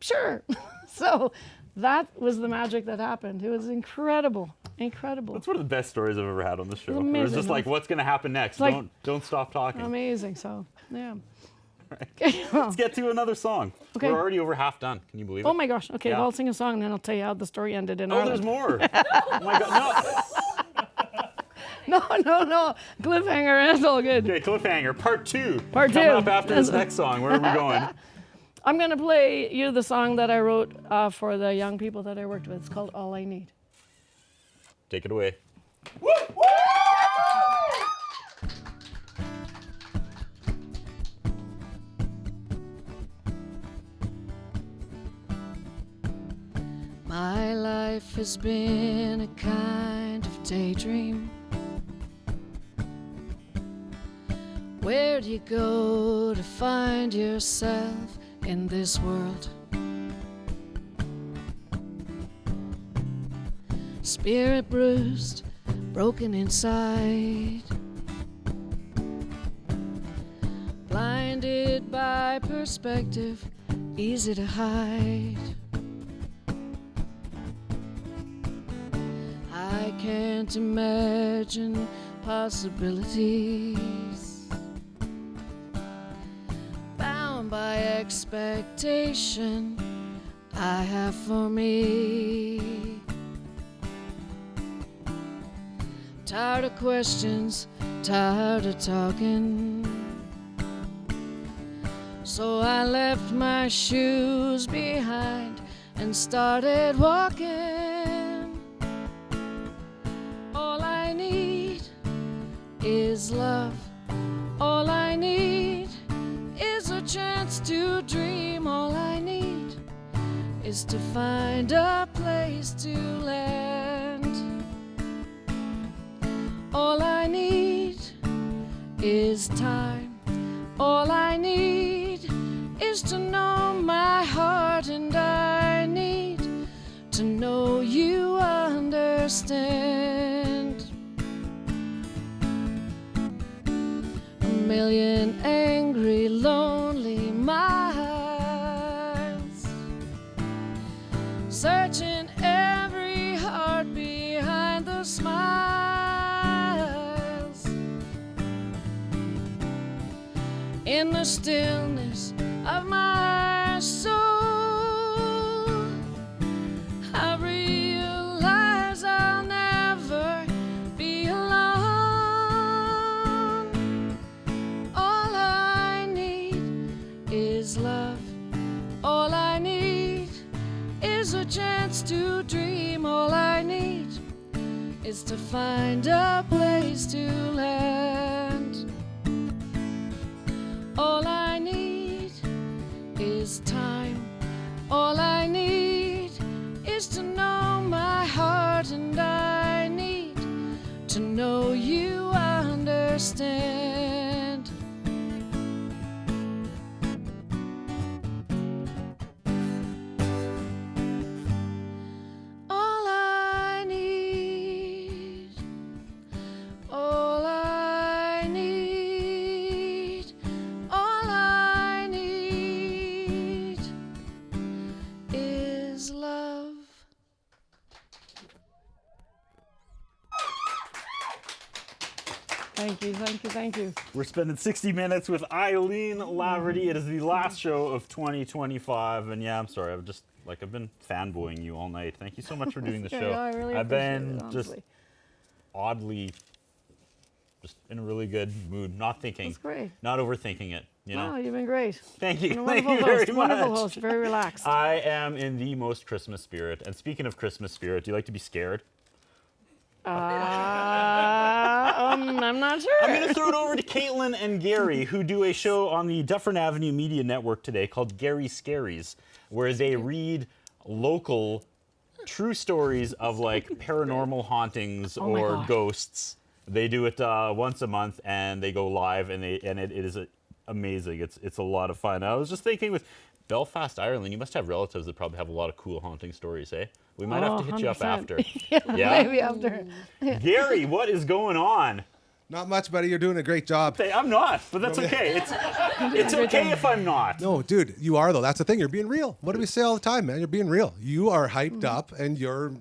sure. So that was the magic that happened. It was incredible. Incredible. That's one of the best stories I've ever had on the show. It was amazing. just like, what's going to happen next? like- Don't stop talking. Amazing. So, yeah. Okay, well, Let's get to another song. Okay. We're already over half done. Can you believe it? oh my gosh. Okay, Yeah. well, I'll sing a song and then I'll tell you how the story ended in Oh, Ireland. there's more. Oh my God, no. No. Cliffhanger. It's all good. Okay, cliffhanger, part 2. Part Coming two. up after this next song. Where are we going? I'm going to play you the song that I wrote for the young people that I worked with. It's called All I Need. Take it away. My life has been a kind of daydream. Where do you go to find yourself in this world? Spirit bruised, broken inside, blinded by perspective, easy to hide. I can't imagine possibilities, bound by expectation I have for me. Tired of questions, tired of talking, so I left my shoes behind and started walking. All I need is love. All I need is a chance to dream. All I need is to find a place to land. All I need is time. All I need is to know my heart, and I need to know you understand. A million angry, lonely miles, searching every heart behind the smiles. In the stillness of my soul, I realize I'll never be alone. All I need is love. All I need is a chance to dream. All I need is to find a place to land. All I need is time. All I need is to know my heart, and I need to know you understand. All I need, all I need, all I need is love. Thank you, thank you, thank you. We're spending 60 minutes with Eileen Laverty. It is the last show of 2025, and yeah, I'm sorry. I've been fanboying you all night. Thank you so much for doing the Okay, show. I really I've appreciate been it, just honestly. oddly, just in a really good mood, not thinking, That's great. not overthinking it. You know. Wow, you've been great. Thank you. You're a Thank wonderful you very host. Wonderful much. host. Very relaxed. I am in the most Christmas spirit. And speaking of Christmas spirit, do you like to be scared? I'm not sure. I'm going to throw it over to Caitlin and Gary, who do a show on the Dufferin Avenue Media Network today called Gary Scaries, where they read local true stories of like paranormal hauntings my or gosh. ghosts. They do it once a month, and they go live, and it is amazing. It's a lot of fun. I was just thinking with Belfast, Ireland, you must have relatives that probably have a lot of cool haunting stories, eh? We might have to hit you up 100%. after. Yeah, Yeah? maybe after. Gary, what is going on? Not much, buddy. You're doing a great job. Hey, I'm not, but that's okay. It's okay if I'm not. No, dude, you are, though. That's the thing. You're being real. What do we say all the time, man? You're being real. You are hyped up, and you're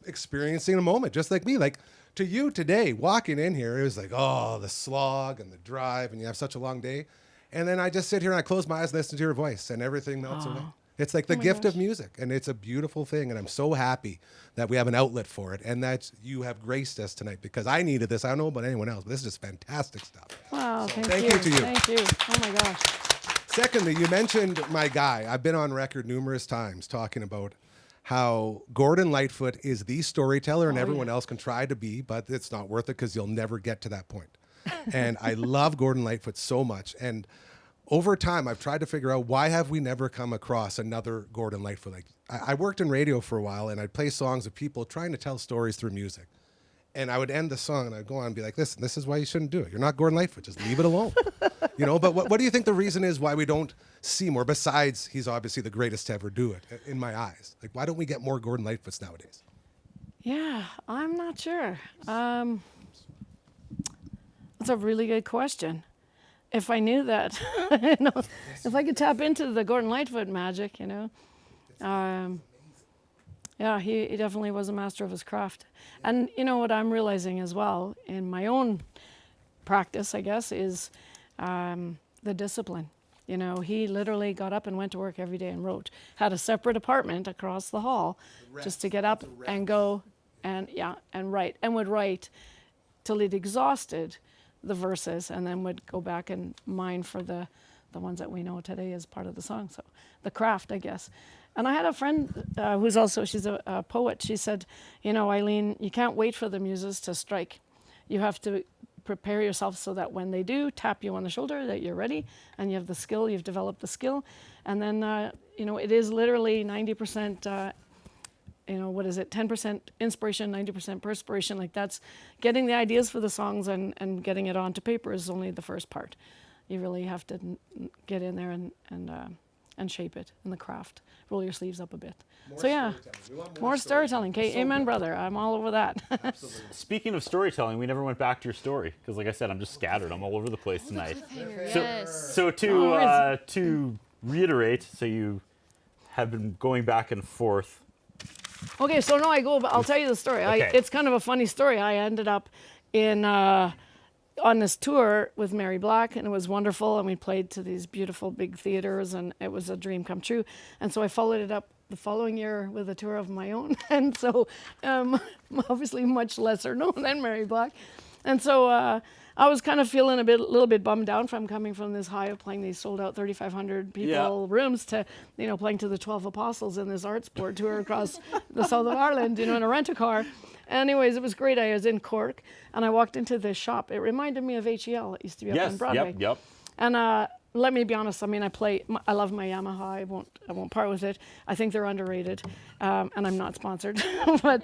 experiencing a moment, just like me. Like, to you today, walking in here, it was like, oh, the slog and the drive, and you have such a long day. And then I just sit here and I close my eyes and listen to your voice, and everything melts away. It's like the gift of music, and it's a beautiful thing, and I'm so happy that we have an outlet for it, and that you have graced us tonight, because I needed this. I don't know about anyone else, but this is just fantastic stuff. Wow, So thank you. thank you to you. Thank you. Oh my gosh. Secondly, you mentioned my guy. I've been on record numerous times talking about how Gordon Lightfoot is the storyteller, and everyone else can try to be, but it's not worth it because you'll never get to that point. And I love Gordon Lightfoot so much. And over time, I've tried to figure out, why have we never come across another Gordon Lightfoot? Like, I worked in radio for a while, and I'd play songs of people trying to tell stories through music. And I would end the song, and I'd go on and be like, listen, this is why you shouldn't do it. You're not Gordon Lightfoot. Just leave it alone. You know, but what do you think the reason is why we don't see more, besides he's obviously the greatest to ever do it, in my eyes? Like, why don't we get more Gordon Lightfoots nowadays? Yeah, I'm not sure. That's a really good question. If I knew that, if I could tap into the Gordon Lightfoot magic, yeah, he definitely was a master of his craft. And you know what I'm realizing as well in my own practice, I guess, is the discipline. You know, he literally got up and went to work every day and wrote. Had a separate apartment across the hall just to get up and go and write. And would write till he'd exhausted the verses, and then would go back and mine for the ones that we know today as part of the song. So the craft, I guess. And I had a friend who's also, she's a poet. She said, you know, Eileen, you can't wait for the muses to strike. You have to prepare yourself so that when they do tap you on the shoulder, that you're ready and you have the skill, you've developed the skill. And then, you know, it is literally 90%, you know, what is it, 10% inspiration, 90% perspiration. Like, that's getting the ideas for the songs and getting it onto paper is only the first part. You really have to get in there and shape it in the craft. Roll your sleeves up a bit. More storytelling. Okay, amen, brother. I'm all over that. Absolutely. Speaking of storytelling, we never went back to your story, because like I said, I'm just scattered. I'm all over the place tonight. So to reiterate, so you have been going back and forth. Okay, so no, I'll tell you the story. Okay. It's kind of a funny story. I ended up on this tour with Mary Black, and it was wonderful, and we played to these beautiful big theaters, and it was a dream come true. And so I followed it up the following year with a tour of my own, and so obviously much lesser known than Mary Black. And so I was kind of feeling a little bit bummed out from coming from this high of playing these sold out 3,500 people rooms to, you know, playing to the 12 Apostles in this art sport tour across the south of Ireland, you know, in a rent-a-car. Anyways, it was great. I was in Cork, and I walked into this shop. It reminded me of HEL. It used to be up on Broadway. Yep. And let me be honest. I mean, I love my Yamaha. I won't part with it. I think they're underrated, and I'm not sponsored. But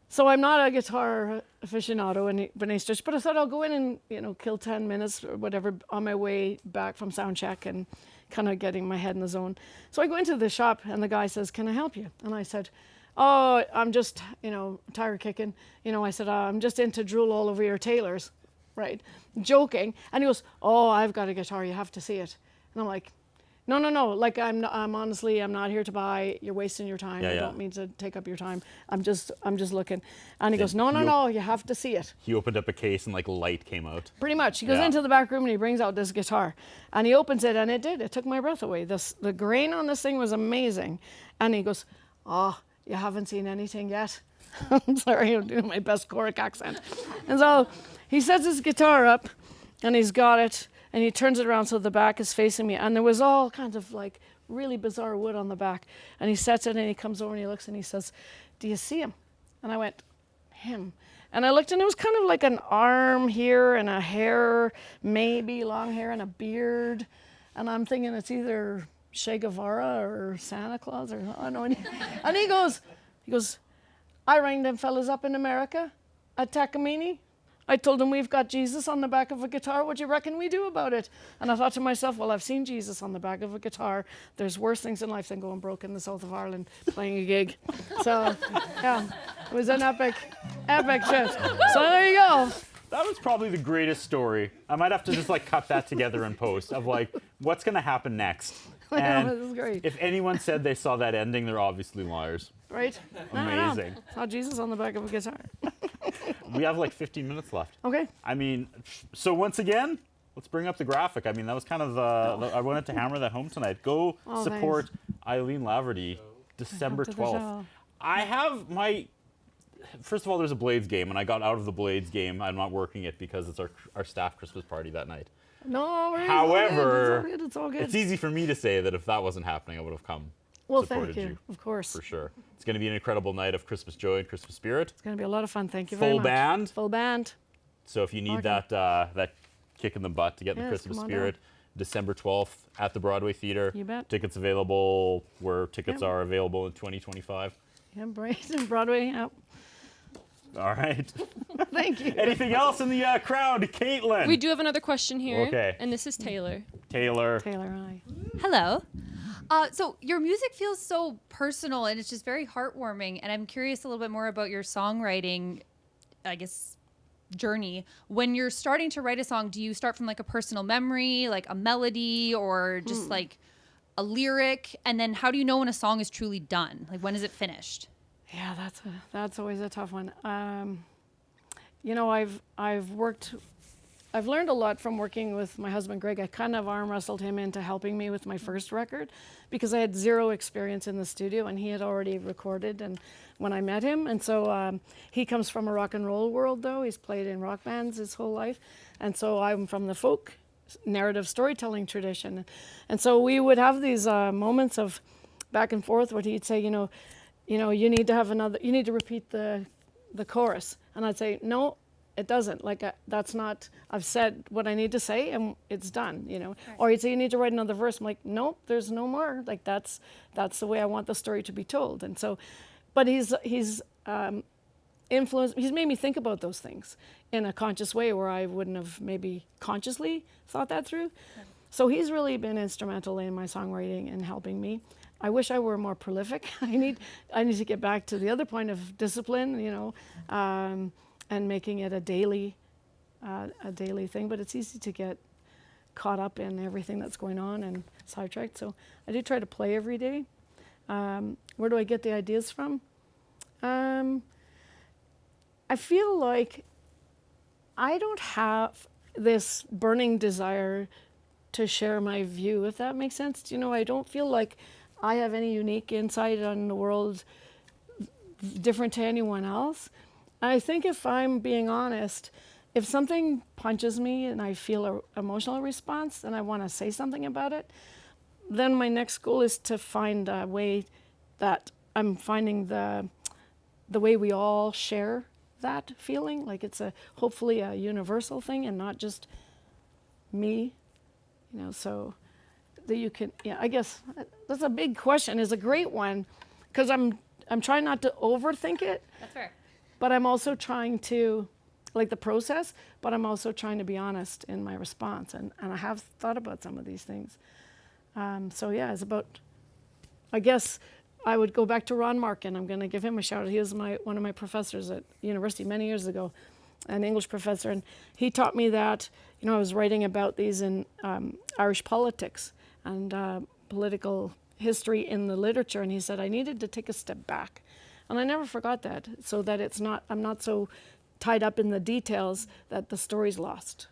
so I'm not a guitar aficionado in any stretch. But I thought I'll go in and, you know, kill 10 minutes or whatever on my way back from sound check and kind of getting my head in the zone. So I go into the shop, and the guy says, "Can I help you?" And I said, "Oh, I'm just, you know, tire kicking." You know, I said, "I'm just into drool all over your tailors," right? Joking. And he goes, "Oh, I've got a guitar. You have to see it." And I'm like, no. Like, I'm honestly, I'm not here to buy. You're wasting your time. I don't mean to take up your time. I'm just looking. And he goes, no, you have to see it. He opened up a case and like light came out. Pretty much. He goes into the back room and he brings out this guitar, and he opens it, and it took my breath away. The grain on this thing was amazing. And he goes, "Oh, you haven't seen anything yet." I'm sorry, I'm doing my best Cork accent. And so he sets his guitar up, and he's got it, and he turns it around so the back is facing me. And there was all kinds of like really bizarre wood on the back. And he sets it, and he comes over and he looks and he says, "Do you see him?" And I went, "Him?" And I looked, and it was kind of like an arm here and a hair, maybe long hair and a beard. And I'm thinking it's either Che Guevara or Santa Claus, or I don't know. And he goes, "I rang them fellas up in America at Takamine. I told them we've got Jesus on the back of a guitar. What do you reckon we do about it?" And I thought to myself, well, I've seen Jesus on the back of a guitar. There's worse things in life than going broke in the south of Ireland playing a gig. So, yeah, it was an epic trip. So there you go. That was probably the greatest story. I might have to just like cut that together and post of like what's gonna happen next. I know, And this is great. if anyone said they saw that ending, they're obviously liars. Right? No, Amazing. Saw Jesus on the back of a guitar. We have like 15 minutes left. Okay. I mean, so once again, let's bring up the graphic. I mean, that was kind of, I wanted to hammer that home tonight. Go Oh, support Eileen Laverty, December Come to the 12th. show. I have my, first of all, there's a Blades game, and I got out of the Blades game. I'm not working it because it's our staff Christmas party that night. No, we're However, it's all good. It's easy for me to say that if that wasn't happening, I would have come. Well, supported thank you. Of course. For sure. It's going to be an incredible night of Christmas joy and Christmas spirit. It's going to be a lot of fun. Thank you very Full much. band. Full band. So if you need Okay. that kick in the butt to get in the Yes, Christmas come on spirit, December 12th at the Broadway Theater. You bet. Tickets available where tickets Yep. are available in 2025. Yeah, Brighton, Broadway. Yep. All right. Thank you. Anything else in the crowd? Caitlin. We do have another question here. Okay. And this is Taylor. Taylor. Taylor, hi. Hello. So your music feels so personal and it's just very heartwarming. And I'm curious a little bit more about your songwriting, I guess, journey. When you're starting to write a song, do you start from like a personal memory, like a melody, or just like a lyric? And then how do you know when a song is truly done? Like when is it finished? Yeah, that's always a tough one. You know, I've learned a lot from working with my husband Greg. I kind of arm wrestled him into helping me with my first record because I had zero experience in the studio and he had already recorded and when I met him. And so he comes from a rock and roll world though. He's played in rock bands his whole life. And so I'm from the folk narrative storytelling tradition. And so we would have these moments of back and forth where he'd say, you need to repeat the chorus. And I'd say, no, it doesn't. Like, that's not, I've said what I need to say and it's done, Right. Or he'd say, you need to write another verse. I'm like, nope, there's no more. Like, that's the way I want the story to be told. And so, but he's influenced, he's made me think about those things in a conscious way where I wouldn't have maybe consciously thought that through. Yeah. So he's really been instrumental in my songwriting and helping me. I wish I were more prolific. I need to get back to the other point of discipline, and making it a daily thing. But it's easy to get caught up in everything that's going on and sidetracked. So I do try to play every day. Where do I get the ideas from? I feel like I don't have this burning desire to share my view, if that makes sense. I don't feel like I have any unique insight on the world different to anyone else. I think if I'm being honest, if something punches me and I feel an emotional response and I want to say something about it, then my next goal is to find a way that I'm finding the way we all share that feeling, like it's hopefully a universal thing and not just me, so that you can, I guess that's a big question. It's a great one because I'm trying not to overthink it. That's fair. But I'm also trying to, like the process, but I'm also trying to be honest in my response. And I have thought about some of these things. So yeah, it's about, I guess I would go back to Ron Markin. I'm going to give him a shout out. He was one of my professors at university many years ago, an English professor. And he taught me that, I was writing about these in Irish politics and political history in the literature. And he said I needed to take a step back. And I never forgot that, so that I'm not so tied up in the details that the story's lost.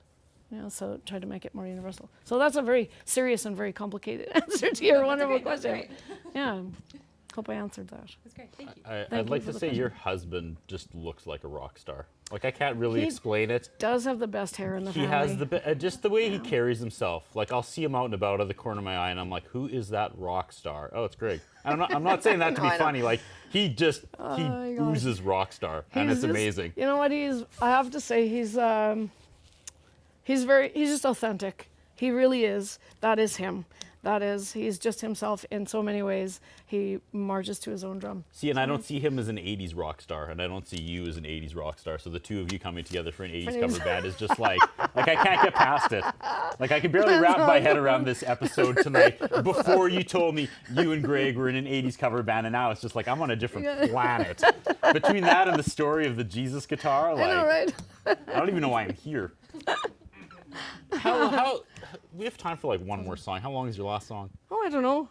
So try to make it more universal. So that's a very serious and very complicated answer to your wonderful question. Great. Yeah, hope I answered that. That's great. Thank you. I'd like to say your husband just looks like a rock star. Like I can't really explain it. Does have the best hair in the family. He has just the way he carries himself. Like I'll see him out and about out of the corner of my eye, and I'm like, "Who is that rock star?" Oh, it's Greg. I'm not saying that to be funny. Like he oozes rock star, and it's amazing. You know what? I have to say he's just authentic. He really is. That is him. That is, he's just himself in so many ways. He marches to his own drum. See, and I don't see him as an 80s rock star, and I don't see you as an 80s rock star. So the two of you coming together for an 80s cover band is just like I can't get past it. Like I could barely wrap my head around this episode tonight before you told me you and Greg were in an 80s cover band, and now it's just like I'm on a different planet. Between that and the story of the Jesus guitar, like I know, right? I don't even know why I'm here. How we have time for like one more song. How long is your last song? Oh, I don't know.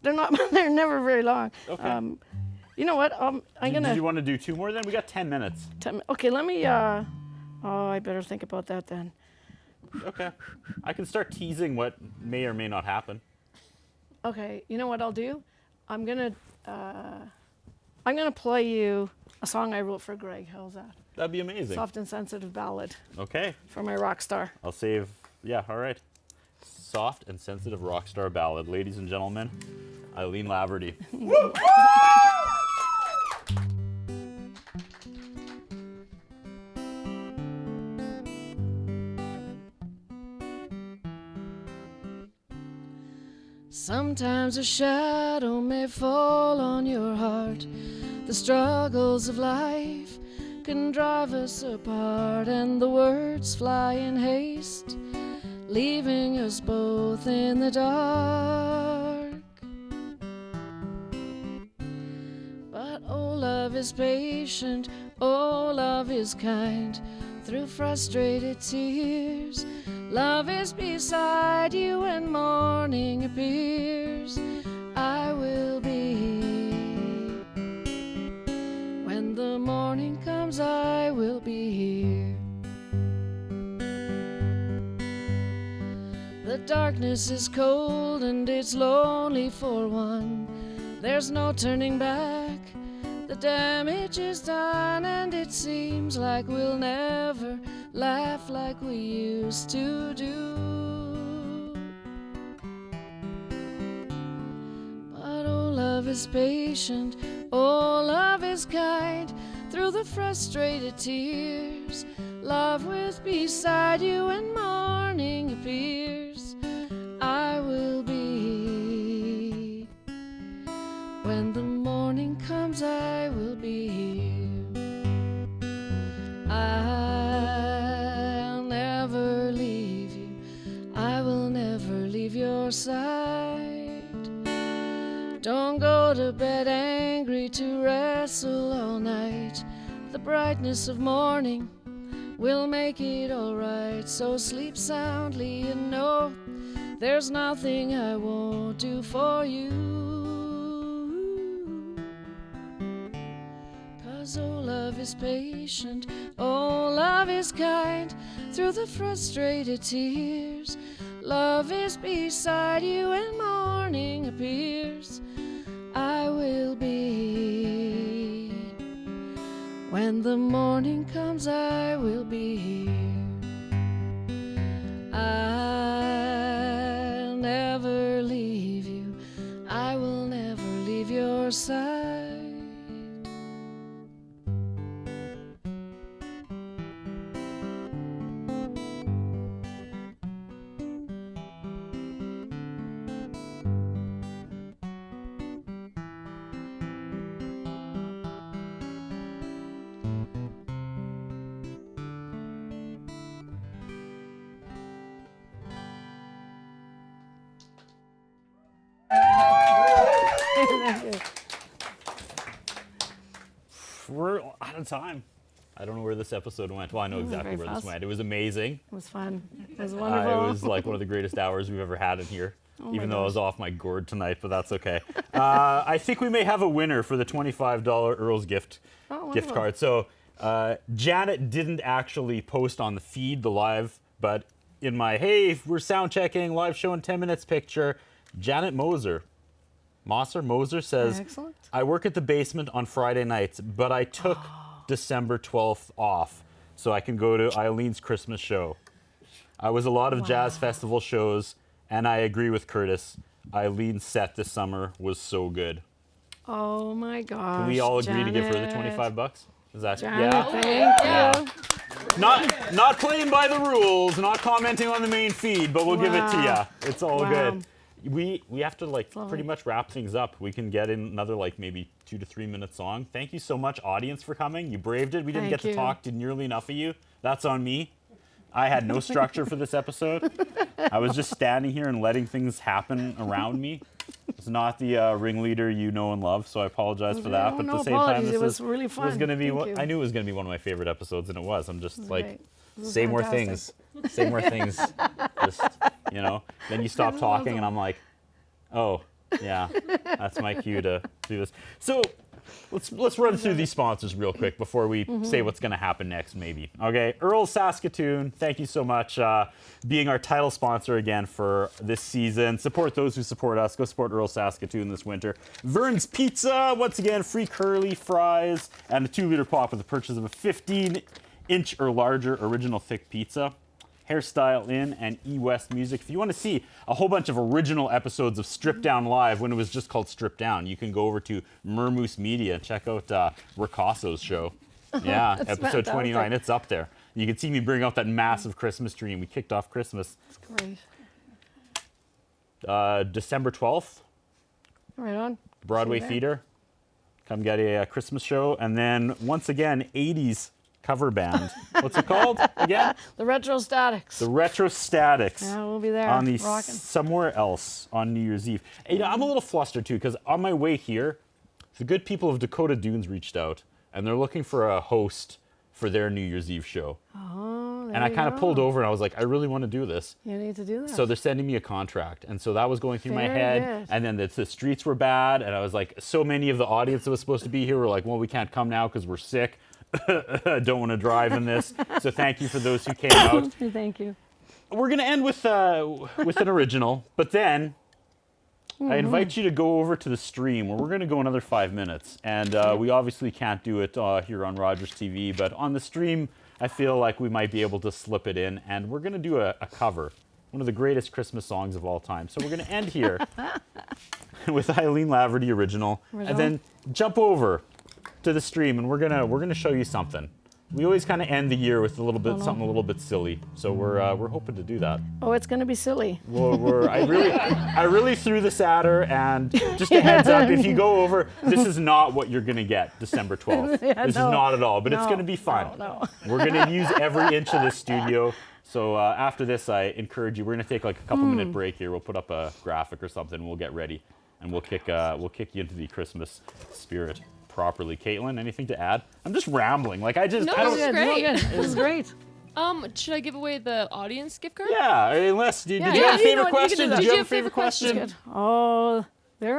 They're not. They're never very long. Okay. You know what? I'm gonna. Do you want to do 2 more then? We got 10 minutes. Okay, let me. Oh, I better think about that then. Okay. I can start teasing what may or may not happen. Okay, you know what I'll do? I'm gonna play you a song I wrote for Greg. How's that? That'd be amazing. Soft and sensitive ballad Okay. for my rock star. I'll save. Yeah, all right. Soft and sensitive rock star ballad. Ladies and gentlemen, Eileen Laverty. Sometimes a shadow may fall on your heart. The struggles of life can drive us apart, and the words fly in haste, leaving us both in the dark. But oh, love is patient, oh, love is kind. Through frustrated tears, love is beside you when morning appears. I will be. When the morning comes, I will be here. The darkness is cold and it's lonely for one. There's no turning back. The damage is done, and it seems like we'll never laugh like we used to do. But oh, love is patient, oh, love is kind. Through the frustrated tears, love will be beside you when morning appears. I will be. When the morning comes, I will be here. I'll never leave you. I will never leave your side. Don't go to bed angry to wrestle all night. The brightness of morning will make it alright. So sleep soundly and know there's nothing I won't do for you. Oh, love is patient, oh, love is kind. Through the frustrated tears, love is beside you when morning appears. I will be. When the morning comes, I will be here. I'll never leave you. I will never leave your side. We're out of time. I don't know where this episode went. Well, I know exactly very where this fast. went. It was amazing. It was fun. It was wonderful. It was like one of the greatest hours we've ever had in here, my even though I gosh. was off my gourd tonight, but that's okay. I think we may have a winner for the $25 Earl's gift wonderful. card. So Janet didn't actually post on the feed, the live, but in my, hey, we're sound checking, live show in 10 minutes picture, Janet Moser says, Excellent. I work at the basement on Friday nights, but I took December 12th off so I can go to Eileen's Christmas show. I was a lot of jazz festival shows, and I agree with Curtis. Eileen's set this summer was so good. Oh my gosh. Can we all agree to give her the Janet. $25? Is that Janet, yeah? thank you. Not playing by the rules, not commenting on the main feed, but we'll give it to Wow. you. It's all Wow. good. We have to like pretty much wrap things up. We can get in another like maybe 2 to 3 minute song. Thank you so much, audience, for coming. You braved it. We didn't Thank get to you. talk to nearly enough of you. That's on me. I had no structure for this episode. I was just standing here and letting things happen around me. It's not the ringleader you know and love, so I apologize for that. Oh, but no at the same time, apologies. this It was is- really was fun. going to be. Thank you. I knew it was going to be one of my favorite episodes, and it was. I'm just like, great. This is say more fantastic. things. Say more things. Just, you know. Then you stop talking, and I'm like, oh, yeah, that's my cue to do this. So let's run through these sponsors real quick before we say what's going to happen next, maybe. Okay, Earl Saskatoon, thank you so much being our title sponsor again for this season. Support those who support us. Go support Earl Saskatoon this winter. Vern's Pizza, once again, free curly fries and a 2-liter pop with the purchase of a 15-inch or larger original thick pizza. Hairstyle In and E-West Music. If you want to see a whole bunch of original episodes of Strip Down Live when it was just called Strip Down, you can go over to Mermoose Media and check out Ricasso's show. Yeah, That's episode 29. fantastic. It's up there. You can see me bring out that massive Christmas tree, and we kicked off Christmas Great. December 12th, Right on. Broadway See you there. Theater. Come get a Christmas show. And then, once again, 80s cover band. What's it called again? The Retro Statics. The Retro Statics. Yeah, we'll be there. On the Rocking. Somewhere Else on New Year's Eve. And, you know, I'm a little flustered too, because on my way here, the good people of Dakota Dunes reached out, and they're looking for a host for their New Year's Eve show. Oh, there And I you kind of go. pulled over, and I was like, I really want to do this. You need to do that. So they're sending me a contract. And so that was going through my Very head. good. And then the streets were bad. And I was like, so many of the audience that was supposed to be here were like, well, we can't come now because we're sick. Don't want to drive in this. So thank you for those who came out. Thank you. We're going to end with an original. But then I invite you to go over to the stream where we're going to go another 5 minutes. And we obviously can't do it here on Rogers TV. But on the stream, I feel like we might be able to slip it in. And we're going to do a cover. One of the greatest Christmas songs of all time. So we're going to end here with Eileen Laverty original, and then jump over to the stream, and we're gonna show you something. We always kind of end the year with a little bit something a little bit silly. So we're hoping to do that. Oh, it's going to be silly. I really threw this at her, and just a heads up, if you go over, this is not what you're gonna get December 12th. Yeah, This no. is not at all, but it's No, gonna be fun. no. We're gonna use every inch of this studio. So after this, I encourage you. We're gonna take like a couple minute break here. We'll put up a graphic or something. We'll get ready, and we'll kick you into the Christmas spirit properly. Caitlin, anything to add? I'm just rambling. Like I No, don't. this is great. This is great. Should I give away the audience gift card? Yeah. Unless did you yeah, have a you favorite know what, you can do question? that. Did you have a favorite question? Good. Oh, there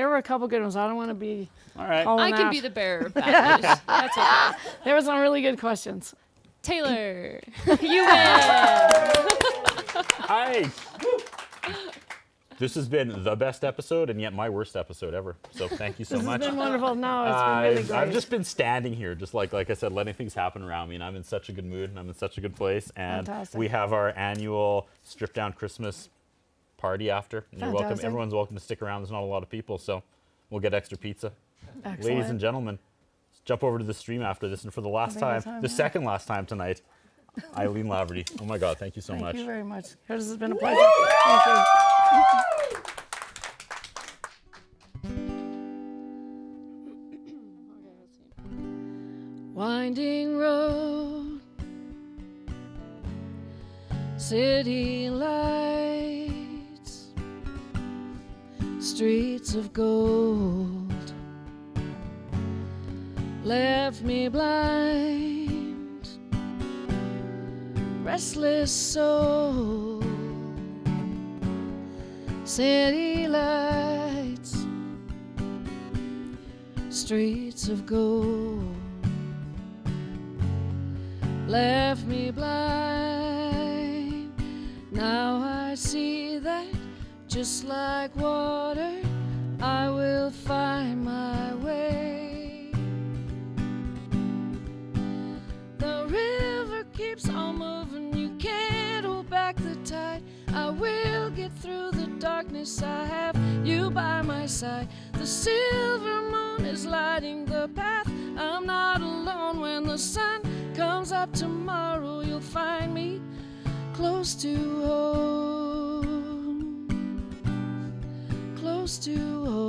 were a couple good ones. I don't want to be. All right. calling I can out. be the bearer of bad news. That's okay. There were some really good questions. Taylor, you win. This has been the best episode, and yet my worst episode ever. So thank you so This has much. been wonderful. No, it's been really great. I've just been standing here, just like I said, letting things happen around me, and I'm in such a good mood, and I'm in such a good place. And Fantastic. we have our annual Strip Down Christmas party after. And you're welcome. Fantastic. Everyone's welcome to stick around. There's not a lot of people, so we'll get extra pizza. Excellent. Ladies and gentlemen, jump over to the stream after this, and for the last Having a time, good time, the yeah. second last time tonight, Eileen Laverty. Oh my God, thank you so Thank much. you very much. This has been a pleasure. Thank you. Winding road, city lights, streets of gold, left me blind, restless soul, city lights, streets of gold, left me blind. Now I see that just like water, I will find my way. The river keeps on moving, you can't hold back the tide. I will get through the darkness, I have you by my side. The silver moon is lighting the path, I'm not alone when the sun comes comes up tomorrow, you'll find me close to home. Close to home.